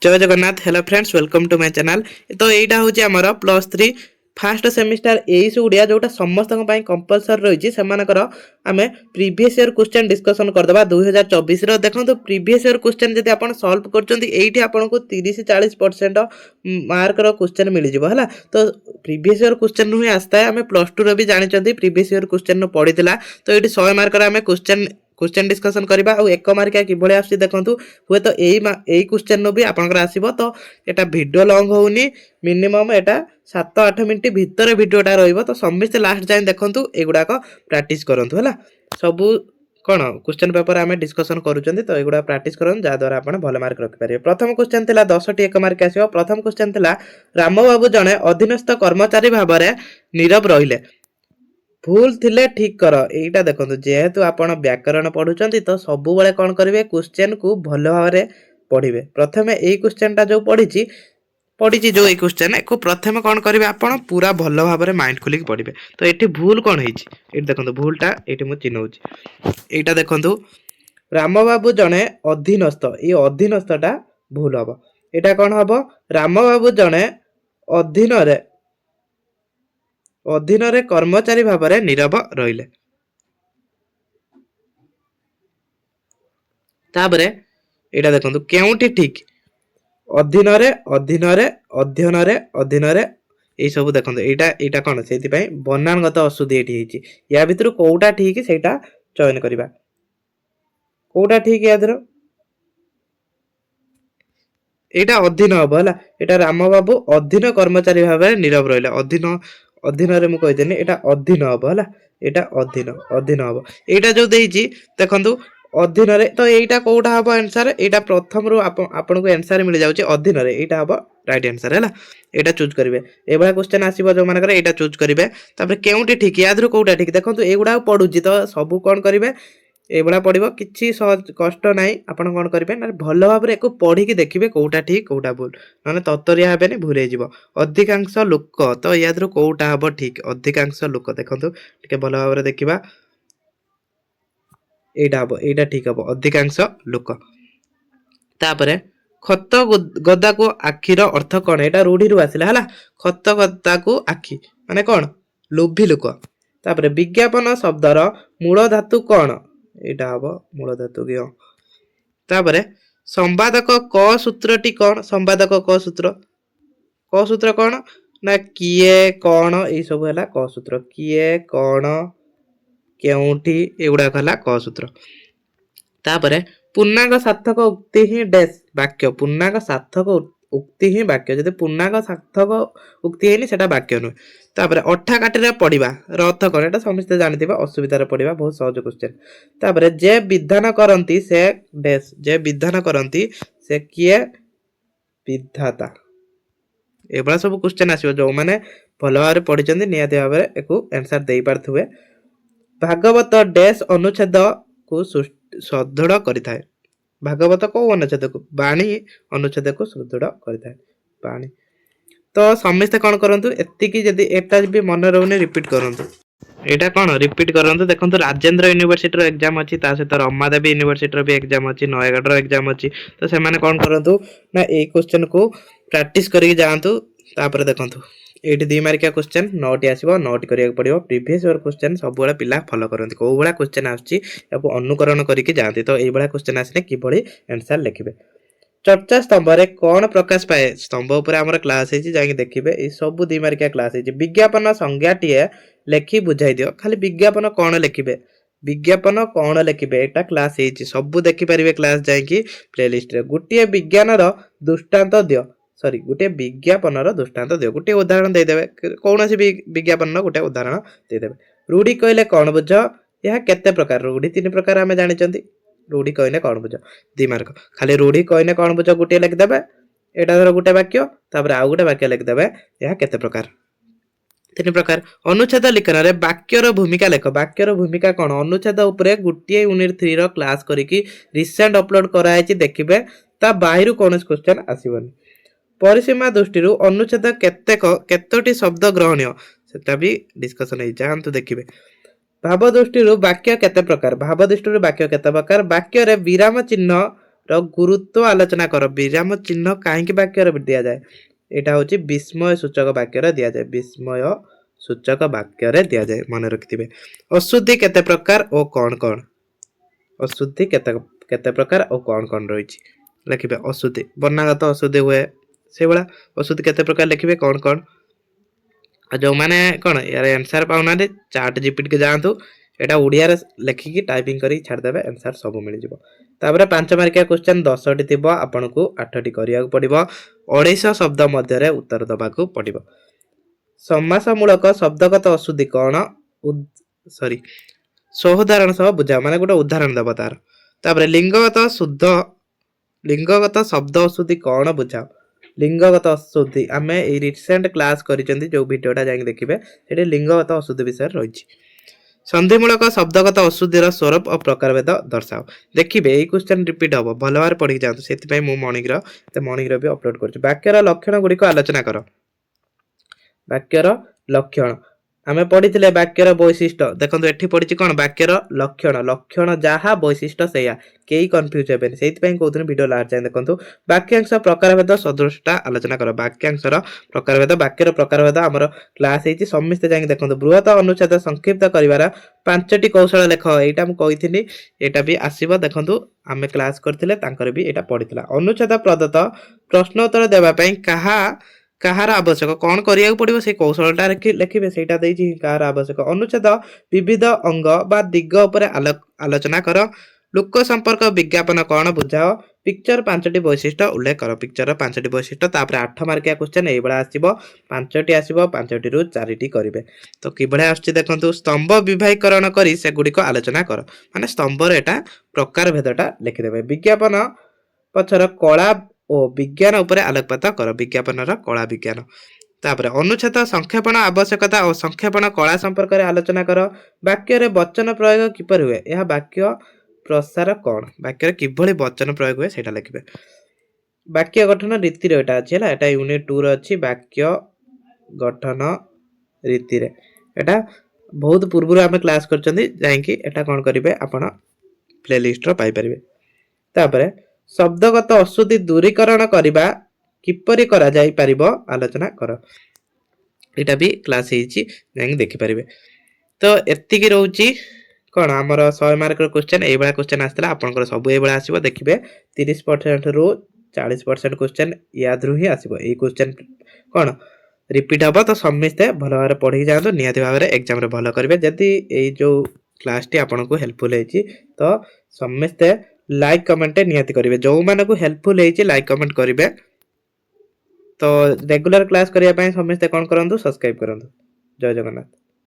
जय Jagannath. Hello friends, welcome to my channel. तो यहाँ हूँ आमर +3 फास्ट सेमिस्टर एईसी ओडिया जोटा समस्त कंपलसरी रही आम प्रीवियस ईयर क्वेश्चन डिस्कसन करदे 2024 देखो। तो प्रीवियस ईयर क्वेश्चन जब आप सॉल्व कर 30-40% मार्क क्वेश्चन मिल जाए। तो प्रीवियस ईयर क्वेश्चन ही आसता है। आम +2 भी जानते प्रीवियस ईयर क्वेश्चन पड़ी। तो ये 100 मार्क आम क्वेश्चन डिस्कसन करवा। एक मार्किया किभली आस देखूँ हुए तो यही क्वेश्चन भी आपंकर आसो। तो यहाँ वीडियो लंग होनी मिनिमम यहाँ 7-8 मिनट भितर वीडियोटा रही। तो समस्ते लास्ट जाए देखूँ एगुड़ाक प्राक्ट करूँ है सबू कौन क्वेश्चन पेपर आम डिस्कसन करुँच। तो एगुड़ा प्राक्ट करूँ जहाँद्वारा आप भल मार्क रखिपारे। प्रथम क्वेश्चन थी 10टी 1 मार्क आस। प्रथम क्वेश्चन थी रामबाबू जड़े अधीनस्थ कर्मचारी भाव में नीरव रहिले। भूल थिले ठीक कर। एटा देखो जेहेतु आपण व्याकरण पढ़ुचंती तो सबु बेले कौन करेंगे क्वेश्चन को भल भाव में पढ़े। प्रथमे यही क्वेश्चन जो पढ़ी जो क्वेश्चन को प्रथम कौन करेंगे आपण पूरा भल भाव में माइंड खोलिक पढ़े। तो ये भूल कौन है देखो भूलटा ये मुझे चिन्हौची। यहाँ देखो रामबाबू जड़े अधीनस्थ ये अधीनस्थटा भूल हम। यहाँ कौन हम रामबाबू जड़े अधीन कर्मचारी भाव में नीरव रहिले। तापरे यहाँ देखो केउठी ठीक अधीन अधीन अध्ययन अधीन यही सब देखो। यहाँ कौन से बनानगत अशुद्धि ये या भर कौटा ठीक से चयन करवा। कौटा ठीक यादर यहाँ अधीन हम है। यहाँ रामबाबू अधीन कर्मचारी भाव में नीरव रहिले। अधीन अधीन मुझे कहीदेनी यहाँ अधीन हम है। यहाँ अधीन अधीन हम यहाँ जो देखु अधीन तो यहाँ कौटा हम आंसर। यहाँ प्रथम रू आपन को आंसर मिल जाऊँ अधीन यहाँ हम राइट आंसर है। यहाँ चूज करेंगे ये क्वेश्चन आसो जो मान यहाँ चूज करेंगे। केउटी ठीक याद कौटा ठीक देखो युवा पढ़ुची तो सब कौन करेंगे ये पढ़ो कि सहज कष्ट ना। आप कौन करेंगे ना भल भाव में एक पढ़ी देखिए कौटा ठीक कौटा भूल ना तत्तरिया हेनी भूल हो। अधिकांश लोक तो याद कौटा हम ठीक अधिकांश लोक देखो टे भल भाव में देखा यहाँ हम यहाँ ठीक हम अधिकांश लोक। तापर खत गदा को आखिर अर्थ कौन यहाँ रूढ़ी रू आसला है। खत गदा को आखि माने कौन लोभी लोक। तापर विज्ञापन शब्दर मूल धातु कौन यहाँ हम मूल धातु कि तापर संवादक क सूत्रटी कौन संवादक क सूत्र कौन ना किए कौन यही सब है क सूत्र किए कौन केउठी एगुड़ाक है क सूत्र। तापर पूर्णांग सार्थक उक्ति ही डैश वाक्य पूर्णांग सार्थक उक्ति ही वाक्य जब पूर्णांग सार्थक उक्ति है सेटा वाक्य नुहे। तापर अठा काटे पढ़ा अर्थ कौन यहाँ समस्ते जानते असुविधार पढ़ा बहुत सहज क्वेश्चन। तापर जे विधान करती से डैश जे विधान करती से किए विधाता एभला सब क्वेश्चन आसो जो मैंने भल भाव में पढ़ी निहत भाव में एक आंसर दे पारे। भागवत डैश अनुच्छेद को सुदृढ़ करें। भागवत को अनुच्छेद को बाणी अनुच्छेद को सुदृढ़ करें बाणी। तो समस्ते कौन करूँ एतिकी जदि एटा भी मन रोने रिपीट करूँ यहाँ कौन रिपीट करूँ देखो राजेंद्र यूनिवर्सिटी एग्जाम अच्छी सहित रमादेवी यूनिवर्सिटी भी एग्जाम अच्छी नयगढ़ एग्जाम अच्छी। तो से कौन करूँ ना ये क्वेश्चन को प्रैक्टिस करके जातु। तापर देखो ये 2 मार्किया क्वेश्चन 9टी आसो 9टी करा पड़ो। प्रीवियस ईयर क्वेश्चन सब पिला फॉलो करते कौ भाया क्वेश्चन अनुकरण करके जाते। तो ये क्वेश्चन आसने किभली आंसर लिखे। चर्चा स्तंभ रे कौन प्रकाश पाए स्तंभ उपर आमर क्लास है देखिए ये सब 2 मार्किया क्लास है। विज्ञापन संज्ञाटीए लेखि बुझाई दियो खाली विज्ञापन कौन लिखे विज्ञापन कौन लिखे यहाँ क्लास है सब देखिपारे क्लास जाकि प्लेलिस्ट रे। गोटे विज्ञान दृष्टांत दियो सॉरी गोटे विज्ञापन दृष्टांत दियो गोटे उदाहरण देदेवे कौन विज्ञापन गोटे उदाहरण देदेवे। रूढ़ी कहले कौन बुझ यह केते प्रकार रूढ़ी 3 प्रकार आम जानी। रूढ़ी कहने कौन बुझ 2 मार्क खाली रूढ़ी कहने कौन बुझ गोटे लिखिदेवे यहाँ धर गोटे वाक्य तापर आउ गोटे वाक्य लिखिदेवे यह केते प्रकार 3 प्रकार। अनुच्छेद लिखन रे वाक्यर भूमिका लेख वाक्यर भूमिका कौन अनुच्छेद उपरे गोटे यूनिट 3 रो क्लास करिकी रिसेंट अपलोड कराई देखिए ता बाहर कौन क्वेश्चन आसबनी। परिसीमा दृष्टि अनुच्छेद केतोटी शब्द ग्रहणीय सेटा भी डिस्कसन हो जातु देखिए। भाव दृष्टि वाक्य केते प्रकार भाव दृष्टि वाक्य केते प्रकार वाक्य रे विराम चिन्ह ର ଗୁରୁତ୍व ଆଲୋଚନା କର। ବିରାମ ଚିହ୍ନ କାହିଁକି ବାକ୍ୟରେ ଦିଆଯାଏ? ଏଇଟା ହଉଛି ବିସ୍ମୟ ସୂଚକ ବାକ୍ୟରେ ଦିଆଯାଏ। ବିସ୍ମୟ ସୂଚକ ବାକ୍ୟରେ ଦିଆଯାଏ, ମନେ ରଖିଥିବେ। ଅଶୁଦ୍ଧି କେତେ ପ୍ରକାର ଓ କଣ କଣ? ଅଶୁଦ୍ଧି କେତେ ପ୍ରକାର ଓ କଣ କଣ ରହିଛି ଲେଖିବେ। ଅଶୁଦ୍ଧି ବର୍ଣ୍ଣାଗତ ଅଶୁଦ୍ଧି ହୁଏ, ସେଇଭଳିଆ ଅଶୁଦ୍ଧି କେତେ ପ୍ରକାର ଲେଖିବେ, କଣ କଣ। ଆଉ ଯୋଉମାନେ କଣ ୟାର ଆନ୍ସର ପାଉନାହାନ୍ତି ଚାଟ ଜିପିଟି ଯାଆନ୍ତୁ, ଏଟା ଓଡ଼ିଆରେ ଲେଖିକି ଟାଇପିଂ କରିକି ଛାଡ଼ିଦେବେ, ଆନ୍ସର ସବୁ ମିଳିଯିବ। ତାପରେ 5 ମାର୍କିଆ କ୍ୱେଶ୍ଚନ 10ଟି ଥିବ, ଆପଣଙ୍କୁ 8ଟି କରିବାକୁ ପଡ଼ିବ। 250 ଶବ୍ଦ ମଧ୍ୟରେ ଉତ୍ତର ଦେବାକୁ ପଡ଼ିବ। ସମାସ ମୂଳକ ଶବ୍ଦଗତ ଅଶୁଦ୍ଧି କଣ? ସୋଦାହରଣ ସହ ବୁଝାଅ, ମାନେ ଗୋଟେ ଉଦାହରଣ ଦେବ ତାର। ତାପରେ ଲିଙ୍ଗଗତ ଶବ୍ଦ ଅଶୁଦ୍ଧି କଣ ବୁଝାଅ। ଲିଙ୍ଗଗତ ଅଶୁଦ୍ଧି ଆମେ ଏଇ ରିସେଣ୍ଟ କ୍ଲାସ କରିଛନ୍ତି, ଯୋଉ ଭିଡିଓଟା ଯାଇକି ଦେଖିବେ, ସେଠି ଲିଙ୍ଗଗତ ଅଶୁଦ୍ଧି ବିଷୟରେ ରହିଛି। ସନ୍ଧିମୂଳକ ଶବ୍ଦଗତ ଅଶୁଦ୍ଧିର ସ୍ୱରୂପ ଓ ପ୍ରକାରଭେଦ ଦର୍ଶାଅ। ଦେଖିବେ ଏଇ କ୍ୱେଶ୍ଚନ ରିପିଟ୍ ହବ, ଭଲ ଭାବରେ ପଢିକି ଯାଆନ୍ତୁ। ସେଥିପାଇଁ ମୁଁ ମର୍ଣ୍ଣିଂର ବି ଅପଲୋଡ କରୁଛି। ବାକ୍ୟର ଲକ୍ଷଣ ଗୁଡ଼ିକ ଆଲୋଚନା କର। ବାକ୍ୟର ଲକ୍ଷଣ ଆମେ ପଢିଥିଲେ। ବାକ୍ୟର ବୈଶିଷ୍ଟ୍ୟ ଦେଖନ୍ତୁ, ଏଠି ପଢିଛି କଣ, ବାକ୍ୟର ଲକ୍ଷଣ। ଲକ୍ଷଣ ଯାହା, ବୈଶିଷ୍ଟ୍ୟ ସେଇଆ, କେହି କନଫ୍ୟୁଜ ହେବେନି। ସେଇଥିପାଇଁ କହୁଥିଲି ଭିଡିଓ ଲାଷ୍ଟ ଯାଏଁ ଦେଖନ୍ତୁ। ବାକ୍ୟାଂଶ ପ୍ରକାରଭେଦ ସଦୃଶଟା ଆଲୋଚନା କର। ବାକ୍ୟାଂଶର ପ୍ରକାରଭେଦ, ବାକ୍ୟର ପ୍ରକାରଭେଦ ଆମର କ୍ଲାସ ହେଇଛି, ସମସ୍ତେ ଯାଇକି ଦେଖନ୍ତୁ। ବୃହତ ଅନୁଚ୍ଛେଦ ସଂକ୍ଷିପ୍ତ କରିବାର 5ଟି କୌଶଳ ଲେଖ। ଏଇଟା ମୁଁ କହିଥିଲି, ଏଇଟା ବି ଆସିବ ଦେଖନ୍ତୁ, ଆମେ କ୍ଲାସ କରିଥିଲେ, ତାଙ୍କର ବି ଏଇଟା ପଢିଥିଲା। ଅନୁଚ୍ଛେଦ ପ୍ରଦତ୍ତ ପ୍ରଶ୍ନ ଉତ୍ତର ଦେବା ପାଇଁ କାହାର ଆବଶ୍ୟକ, କଣ କରିବାକୁ ପଡିବ, ସେଇ କୌଶଳଟା ଲେଖିବେ। ସେଇଟା ଦେଇଛି କାହାର ଆବଶ୍ୟକ। ଅନୁଚ୍ଛେଦ ବିବିଧ ଅଙ୍ଗ ବା ଦିଗ ଉପରେ ଆଲୋଚନା କର। ଲୋକ ସମ୍ପର୍କ ବିଜ୍ଞାପନ କଣ ବୁଝାଅ। ପିକ୍ଚର 5ଟି ବୈଶିଷ୍ଟ୍ୟ ଉଲ୍ଲେଖ କର। ପିକ୍ଚର 5ଟି ବୈଶିଷ୍ଟ୍ୟ। ତାପରେ 8 ମାର୍କିଆ କ୍ୱେଶ୍ଚନ ଏଇଭଳିଆ ଆସିବ, 5ଟି ଆସିବ, 5ଟିରୁ 4ଟି କରିବେ। ତ କିଭଳିଆ ଆସୁଛି ଦେଖନ୍ତୁ। ସ୍ତମ୍ଭ ବିଭାଗୀକରଣ କରି ସେଗୁଡ଼ିକ ଆଲୋଚନା କର। ମାନେ ସ୍ତମ୍ଭର ଏଟା ପ୍ରକାର ଭେଦଟା ଲେଖିଦେବେ। ବିଜ୍ଞାପନ ପଛର କଳା ଓ ବିଜ୍ଞାନ ଉପରେ ଆଲୋକପାତ କର। ବିଜ୍ଞାପନର କଳା ବିଜ୍ଞାନ। ତାପରେ ଅନୁଚ୍ଛେଦ ସଂକ୍ଷେପଣ ଆବଶ୍ୟକତା ଓ ସଂକ୍ଷେପଣ କଳା ସମ୍ପର୍କରେ ଆଲୋଚନା କର। ବାକ୍ୟରେ ବଚନ ପ୍ରୟୋଗ କିପରି ହୁଏ, ଏହା ବାକ୍ୟ ପ୍ରସାର କଣ। ବାକ୍ୟରେ କିଭଳି ବଚନ ପ୍ରୟୋଗ ହୁଏ ସେଇଟା ଲେଖିବେ। ବାକ୍ୟ ଗଠନ ରୀତିରେ ଏଟା ଅଛି ହେଲା, ଏଟା ୟୁନିଟ୍ 2 ରେ ଅଛି। ବାକ୍ୟ ଗଠନ ରୀତିରେ ଏଟା ବହୁତ ପୂର୍ବରୁ ଆମେ କ୍ଲାସ କରିଛନ୍ତି, ଯାଇକି ଏଟା କଣ କରିବେ ଆପଣ ପ୍ଲେଲିଷ୍ଟର ପାଇପାରିବେ। ତାପରେ ଶବ୍ଦଗତ ଅଶୁଦ୍ଧି ଦୂରୀକରଣ କରିବା କିପରି କରାଯାଇ ପାରିବ ଆଲୋଚନା କର। ଏଇଟା ବି କ୍ଲାସ ହେଇଛି, ଯାଇକି ଦେଖିପାରିବେ। ତ ଏତିକି ରହୁଛି କଣ ଆମର 100 ମାର୍କର କ୍ୱେଶ୍ଚନ। ଏଇଭଳିଆ କ୍ୱେଶ୍ଚନ ଆସିଥିଲା, ଆପଣଙ୍କର ସବୁ ଏଇଭଳିଆ ଆସିବ। ଦେଖିବେ 30% ରୁ 40% କ୍ୱେଶ୍ଚନ ୟାଦରୁ ହିଁ ଆସିବ। ଏଇ କ୍ୱେଶ୍ଚନ କଣ ରିପିଟ୍ ହବ। ତ ସମସ୍ତେ ଭଲ ଭାବରେ ପଢିକି ଯାଆନ୍ତୁ, ନିହାତି ଭାବରେ ଏକ୍ଜାମରେ ଭଲ କରିବେ। ଯଦି ଏଇ ଯୋଉ କ୍ଲାସଟି ଆପଣଙ୍କୁ ହେଲ୍ପଫୁଲ ହେଇଛି, ତ ସମସ୍ତେ ଲାଇକ୍ କମେଣ୍ଟ ନିହାତି କରିବେ। ଯୋଉମାନଙ୍କୁ ହେଲ୍ପଫୁଲ ହେଇଛି ଲାଇକ୍ କମେଣ୍ଟ କରିବେ। ତ ରେଗୁଲାର କ୍ଲାସ କରିବା ପାଇଁ ସମସ୍ତେ କଣ କରନ୍ତୁ, ସବସ୍କ୍ରାଇବ କରନ୍ତୁ। ଜୟ ଜଗନ୍ନାଥ।